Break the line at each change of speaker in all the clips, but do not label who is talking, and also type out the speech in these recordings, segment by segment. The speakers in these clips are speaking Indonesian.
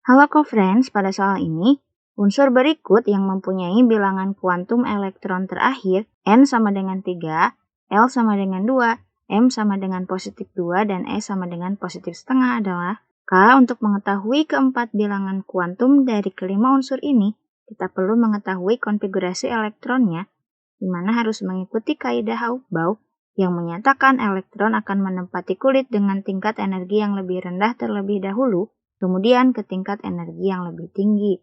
Halo co-friends, pada soal ini, unsur berikut yang mempunyai bilangan kuantum elektron terakhir N sama dengan 3, L sama dengan 2, M sama dengan positif 2, dan E sama dengan positif setengah adalah K. Untuk mengetahui keempat bilangan kuantum dari kelima unsur ini, kita perlu mengetahui konfigurasi elektronnya, di mana harus mengikuti kaidah Hauff-Bau yang menyatakan elektron akan menempati kulit dengan tingkat energi yang lebih rendah terlebih dahulu, kemudian ke tingkat energi yang lebih tinggi.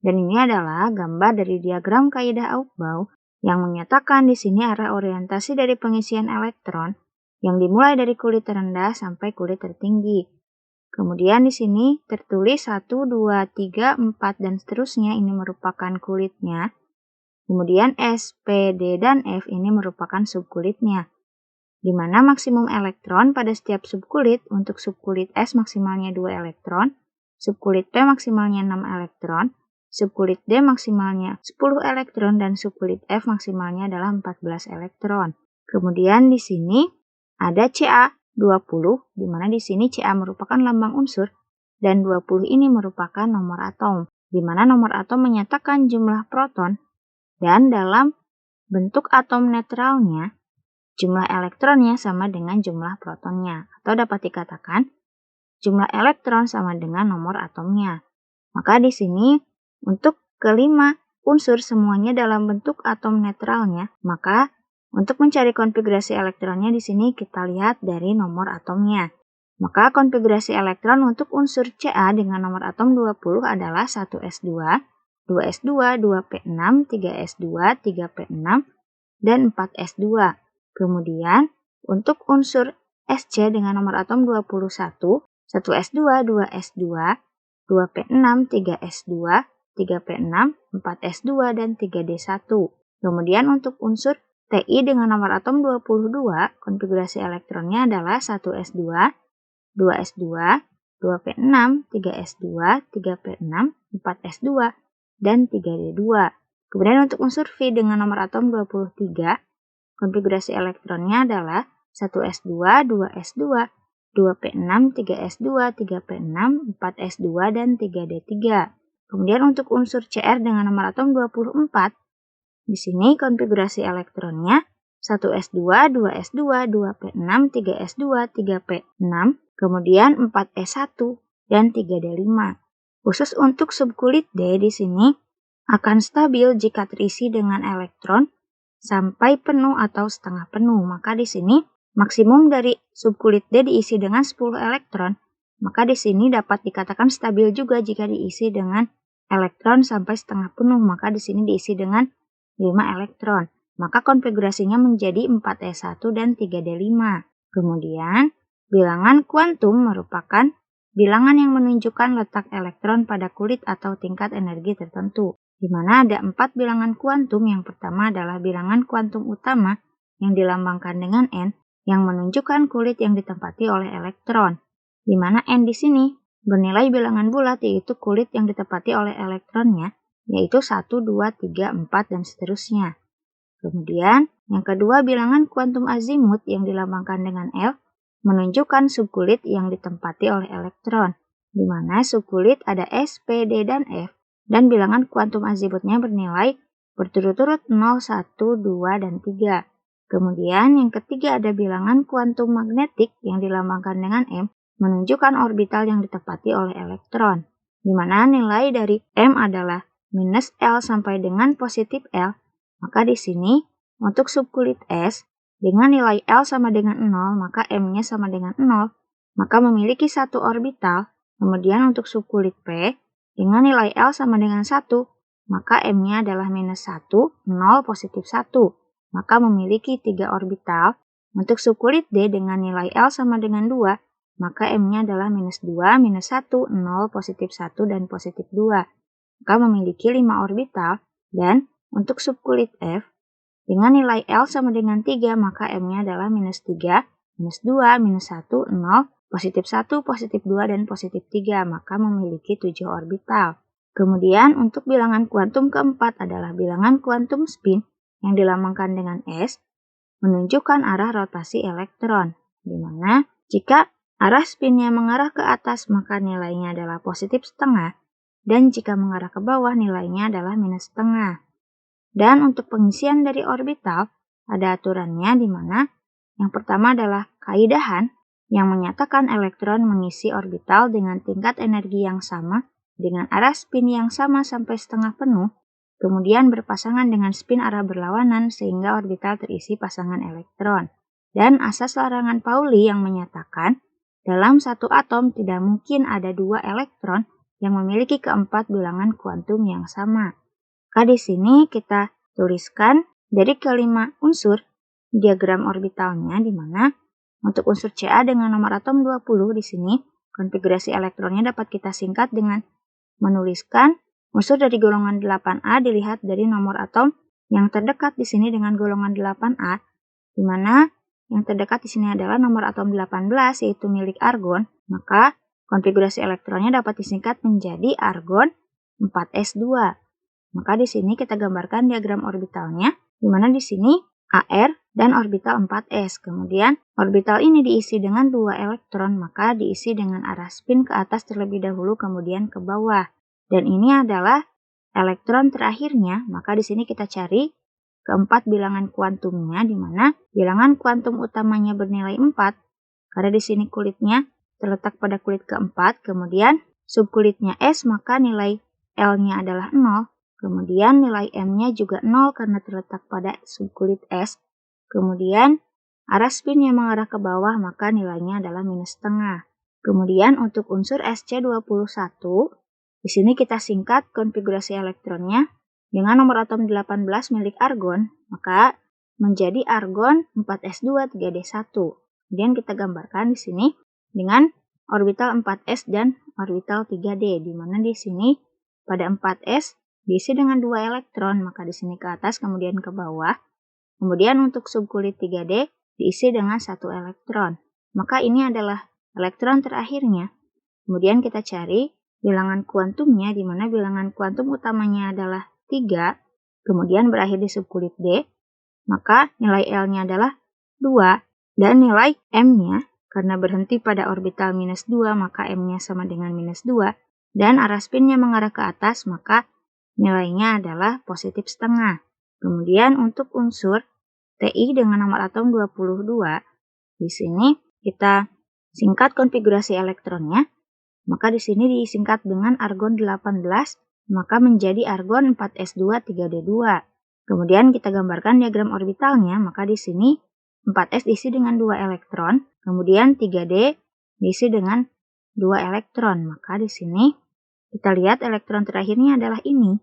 Dan ini adalah gambar dari diagram kaidah Hauff-Bau yang menyatakan di sini arah orientasi dari pengisian elektron yang dimulai dari kulit terendah sampai kulit tertinggi. Kemudian di sini tertulis 1, 2, 3, 4, dan seterusnya ini merupakan kulitnya. Kemudian S, P, D, dan F ini merupakan subkulitnya, di mana maksimum elektron pada setiap subkulit untuk subkulit S maksimalnya 2 elektron, subkulit P maksimalnya 6 elektron, subkulit D maksimalnya 10 elektron, dan subkulit F maksimalnya adalah 14 elektron. Kemudian di sini ada Ca 20, di mana di sini Ca merupakan lambang unsur, dan 20 ini merupakan nomor atom, di mana nomor atom menyatakan jumlah proton, dan dalam bentuk atom netralnya, jumlah elektronnya sama dengan jumlah protonnya, atau dapat dikatakan jumlah elektron sama dengan nomor atomnya. Maka di sini untuk kelima unsur semuanya dalam bentuk atom netralnya, maka untuk mencari konfigurasi elektronnya di sini kita lihat dari nomor atomnya. Maka konfigurasi elektron untuk unsur Ca dengan nomor atom 20 adalah 1s2, 2s2, 2p6, 3s2, 3p6, dan 4s2. Kemudian, untuk unsur Sc dengan nomor atom 21, 1s2, 2s2, 2p6, 3s2, 3p6, 4s2, dan 3d1. Kemudian untuk unsur Ti dengan nomor atom 22, konfigurasi elektronnya adalah 1s2, 2s2, 2p6, 3s2, 3p6, 4s2, dan 3d2. Kemudian untuk unsur V dengan nomor atom 23, konfigurasi elektronnya adalah 1s2, 2s2, 2p6, 3s2, 3p6, 4s2, dan 3d3. Kemudian untuk unsur Cr dengan nomor atom 24, di sini konfigurasi elektronnya 1s2, 2s2, 2p6, 3s2, 3p6, kemudian 4s1, dan 3d5. Khusus untuk subkulit D di sini akan stabil jika terisi dengan elektron sampai penuh atau setengah penuh. Maka di sini maksimum dari subkulit D diisi dengan 10 elektron. Maka di sini dapat dikatakan stabil juga jika diisi dengan elektron sampai setengah penuh. Maka di sini diisi dengan 5 elektron. Maka konfigurasinya menjadi 4s1 dan 3d5. Kemudian, bilangan kuantum merupakan bilangan yang menunjukkan letak elektron pada kulit atau tingkat energi tertentu, di mana ada 4 bilangan kuantum. Yang pertama adalah bilangan kuantum utama yang dilambangkan dengan N, yang menunjukkan kulit yang ditempati oleh elektron, di mana N di sini bernilai bilangan bulat, yaitu kulit yang ditempati oleh elektronnya, yaitu 1, 2, 3, 4, dan seterusnya. Kemudian, yang kedua bilangan kuantum azimut yang dilambangkan dengan L, menunjukkan subkulit yang ditempati oleh elektron, di mana subkulit ada S, P, D, dan F, dan bilangan kuantum azimutnya bernilai berturut-turut 0, 1, 2, dan 3. Kemudian yang ketiga ada bilangan kuantum magnetik yang dilambangkan dengan M, menunjukkan orbital yang ditempati oleh elektron, di mana nilai dari M adalah minus L sampai dengan positif L. Maka di sini untuk subkulit S dengan nilai L sama dengan 0, maka M-nya sama dengan 0, maka memiliki satu orbital. Kemudian untuk subkulit P dengan nilai L sama dengan 1, maka M-nya adalah minus 1, 0, positif 1, maka memiliki 3 orbital. Untuk subkulit D dengan nilai L sama dengan 2, maka M-nya adalah minus 2, minus 1, 0, positif 1, dan positif 2. Maka memiliki 5 orbital. Dan untuk subkulit F dengan nilai L sama dengan 3, maka M-nya adalah minus 3, minus 2, minus 1, 0, positif 1, positif 2, dan positif 3, maka memiliki 7 orbital. Kemudian untuk bilangan kuantum keempat adalah bilangan kuantum spin yang dilambangkan dengan S, menunjukkan arah rotasi elektron, di mana jika arah spinnya mengarah ke atas maka nilainya adalah positif setengah, dan jika mengarah ke bawah nilainya adalah minus setengah. Dan untuk pengisian dari orbital, ada aturannya di mana yang pertama adalah kaidahan yang menyatakan elektron mengisi orbital dengan tingkat energi yang sama dengan arah spin yang sama sampai setengah penuh, kemudian berpasangan dengan spin arah berlawanan sehingga orbital terisi pasangan elektron. Dan asas larangan Pauli yang menyatakan dalam satu atom tidak mungkin ada dua elektron yang memiliki keempat bilangan kuantum yang sama. Maka di sini kita tuliskan dari kelima unsur diagram orbitalnya, di mana untuk unsur Ca dengan nomor atom 20 di sini konfigurasi elektronnya dapat kita singkat dengan menuliskan unsur dari golongan 8A dilihat dari nomor atom yang terdekat di sini dengan golongan 8A, di mana yang terdekat di sini adalah nomor atom 18 yaitu milik argon, maka konfigurasi elektronnya dapat disingkat menjadi argon 4s2. Maka di sini kita gambarkan diagram orbitalnya, di mana di sini AR dan orbital 4s. Kemudian orbital ini diisi dengan 2 elektron, maka diisi dengan arah spin ke atas terlebih dahulu kemudian ke bawah. Dan ini adalah elektron terakhirnya, maka di sini kita cari keempat bilangan kuantumnya, di mana bilangan kuantum utamanya bernilai 4, karena di sini kulitnya terletak pada kulit keempat, kemudian subkulitnya S, maka nilai L-nya adalah 0, kemudian nilai M-nya juga 0 karena terletak pada subkulit S, kemudian arah spin yang mengarah ke bawah, maka nilainya adalah minus setengah. Kemudian untuk unsur Sc21, di sini kita singkat konfigurasi elektronnya dengan nomor atom 18 milik argon, maka menjadi argon 4s2 3d1. Kemudian kita gambarkan di sini dengan orbital 4s dan orbital 3d, di mana di sini pada 4s diisi dengan 2 elektron, maka di sini ke atas kemudian ke bawah. Kemudian untuk subkulit 3d diisi dengan 1 elektron. Maka ini adalah elektron terakhirnya. Kemudian kita cari bilangan kuantumnya, di mana bilangan kuantum utamanya adalah 3, kemudian berakhir di subkulit D, maka nilai L-nya adalah 2, dan nilai M-nya, karena berhenti pada orbital minus 2, maka M-nya sama dengan minus 2, dan arah spinnya mengarah ke atas, maka nilainya adalah positif setengah. Kemudian untuk unsur Ti dengan nomor atom 22, di sini kita singkat konfigurasi elektronnya, maka di sini disingkat dengan argon 18, maka menjadi argon 4s2 3d2. Kemudian kita gambarkan diagram orbitalnya, maka di sini 4s diisi dengan 2 elektron, kemudian 3d diisi dengan 2 elektron. Maka di sini kita lihat elektron terakhirnya adalah ini.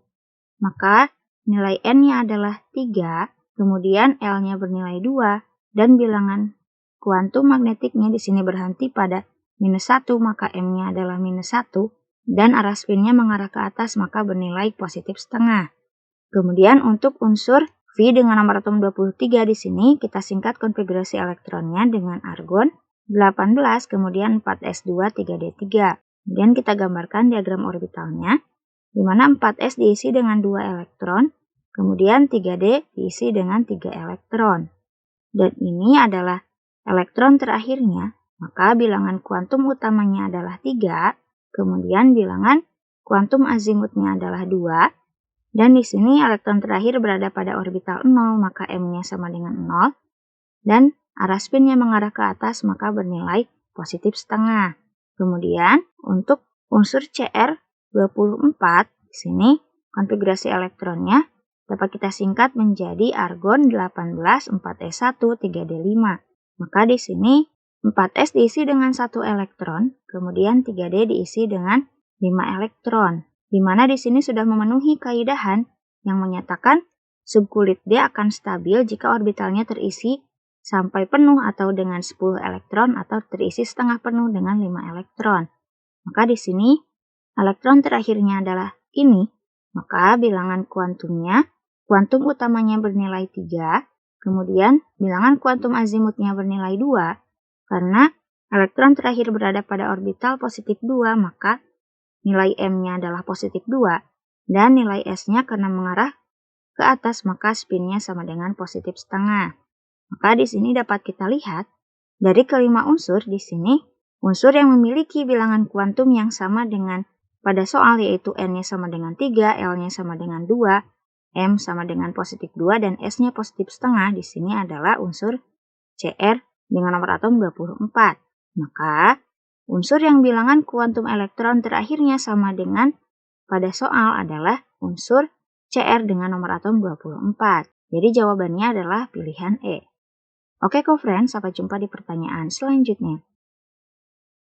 Maka nilai N-nya adalah 3, kemudian L-nya bernilai 2, dan bilangan kuantum magnetiknya di sini berhenti pada minus 1, maka M-nya adalah minus 1, dan arah spinnya mengarah ke atas, maka bernilai positif setengah. Kemudian untuk unsur V dengan nomor atom 23 di sini, kita singkat konfigurasi elektronnya dengan argon 18, kemudian 4s2 3d3. Kemudian kita gambarkan diagram orbitalnya, di mana 4s diisi dengan 2 elektron, kemudian 3d diisi dengan 3 elektron. Dan ini adalah elektron terakhirnya, maka bilangan kuantum utamanya adalah 3, kemudian bilangan kuantum azimutnya adalah 2, dan di sini elektron terakhir berada pada orbital 0, maka M-nya sama dengan 0, dan arah spinnya mengarah ke atas, maka bernilai positif setengah. Kemudian untuk unsur Cr24, di sini konfigurasi elektronnya dapat kita singkat menjadi argon 18 4s1 3d5. Maka di sini 4s diisi dengan 1 elektron, kemudian 3d diisi dengan 5 elektron, di mana di sini sudah memenuhi kaidahan yang menyatakan subkulit D akan stabil jika orbitalnya terisi sampai penuh atau dengan 10 elektron atau terisi setengah penuh dengan 5 elektron. Maka di sini elektron terakhirnya adalah ini, maka bilangan kuantumnya, kuantum utamanya bernilai 3, kemudian bilangan kuantum azimutnya bernilai 2, karena elektron terakhir berada pada orbital positif 2, maka nilai M-nya adalah positif 2, dan nilai S-nya karena mengarah ke atas, maka spinnya sama dengan positif setengah. Maka di sini dapat kita lihat, dari kelima unsur di sini, Unsur yang memiliki bilangan kuantum yang sama dengan pada soal yaitu N-nya sama dengan 3, L-nya sama dengan 2, M sama dengan positif 2, dan S-nya positif setengah di sini adalah unsur Cr dengan nomor atom 24. Maka, unsur yang bilangan kuantum elektron terakhirnya sama dengan pada soal adalah unsur Cr dengan nomor atom 24. Jadi jawabannya adalah pilihan E. Oke co-friends, sampai jumpa di pertanyaan selanjutnya.